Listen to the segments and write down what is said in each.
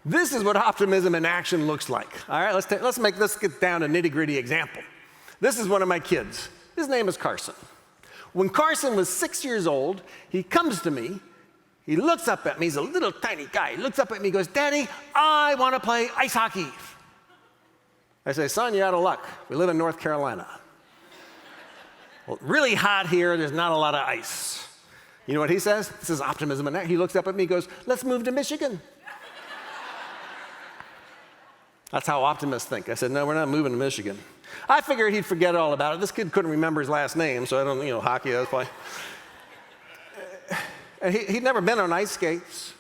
This is what optimism in action looks like. All right, let's get down to nitty-gritty example. This is one of my kids. His name is Carson. When Carson was 6 years old, he comes to me. He looks up at me. He's a little tiny guy. He looks up at me and goes, "Daddy, I want to play ice hockey." I say, "Son, you're out of luck. We live in North Carolina. Well, really hot here. There's not a lot of ice." You know what he says? This is optimism in action. He looks up at me and goes, "Let's move to Michigan." That's how optimists think. I said, "No, we're not moving to Michigan." I figured he'd forget all about it. This kid couldn't remember his last name, so I don't, hockey, that's why. And he'd never been on ice skates.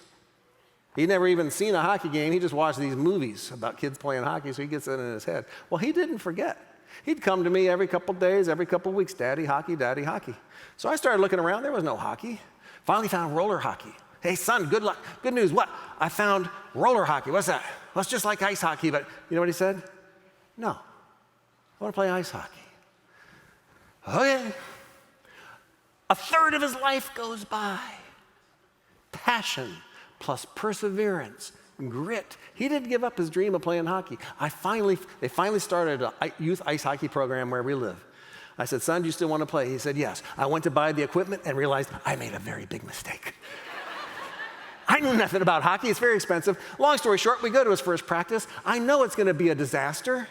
He'd never even seen a hockey game. He just watched these movies about kids playing hockey, so he gets it in his head. Well, he didn't forget. He'd come to me every couple days, every couple weeks, "Daddy, hockey, Daddy, hockey." So I started looking around. There was no hockey. Finally found roller hockey. "Hey, son, good luck. Good news. What? I found roller hockey. What's that?" "Well, it's just like ice hockey," but you know what he said? "No, I want to play ice hockey." Okay. A third of his life goes by. Passion plus perseverance, grit. He didn't give up his dream of playing hockey. They finally started a youth ice hockey program where we live. I said, "Son, do you still want to play?" He said, "Yes." I went to buy the equipment and realized I made a very big mistake. I knew nothing about hockey. It's very expensive. Long story short, we go to his first practice. I know it's going to be a disaster.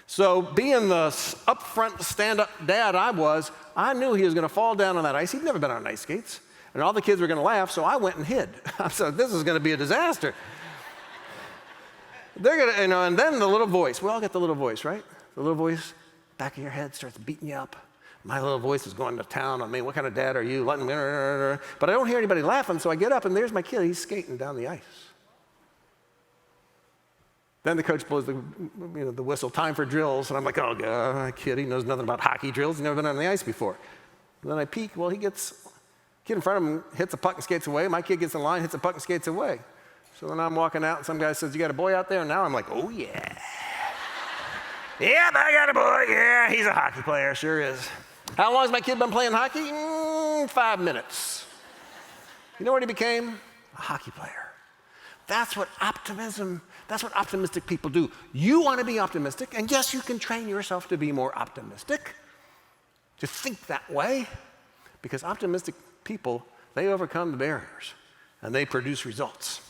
So being the upfront stand-up dad I knew he was going to fall down on that ice. He'd never been on ice skates. And all the kids were going to laugh, so I went and hid. I said, "This is going to be a disaster." They're going to, and then the little voice. We all get the little voice, right? The little voice, back of your head, starts beating you up. My little voice is going to town on me. "What kind of dad are you?" But I don't hear anybody laughing, so I get up, and there's my kid. He's skating down the ice. Then the coach blows the whistle, "Time for drills." And I'm like, "Oh, God, my kid, he knows nothing about hockey drills. He's never been on the ice before." And then I peek. Well, kid in front of him hits a puck and skates away. My kid gets in line, hits a puck and skates away. So then I'm walking out, and some guy says, "You got a boy out there?" And now I'm like, "Oh, yeah. Yeah, I got a boy. Yeah, he's a hockey player. Sure is." How long has my kid been playing hockey? 5 minutes. You know what he became? A hockey player. That's what optimistic people do. You want to be optimistic, and yes, you can train yourself to be more optimistic, to think that way, because optimistic people, they overcome the barriers, and they produce results.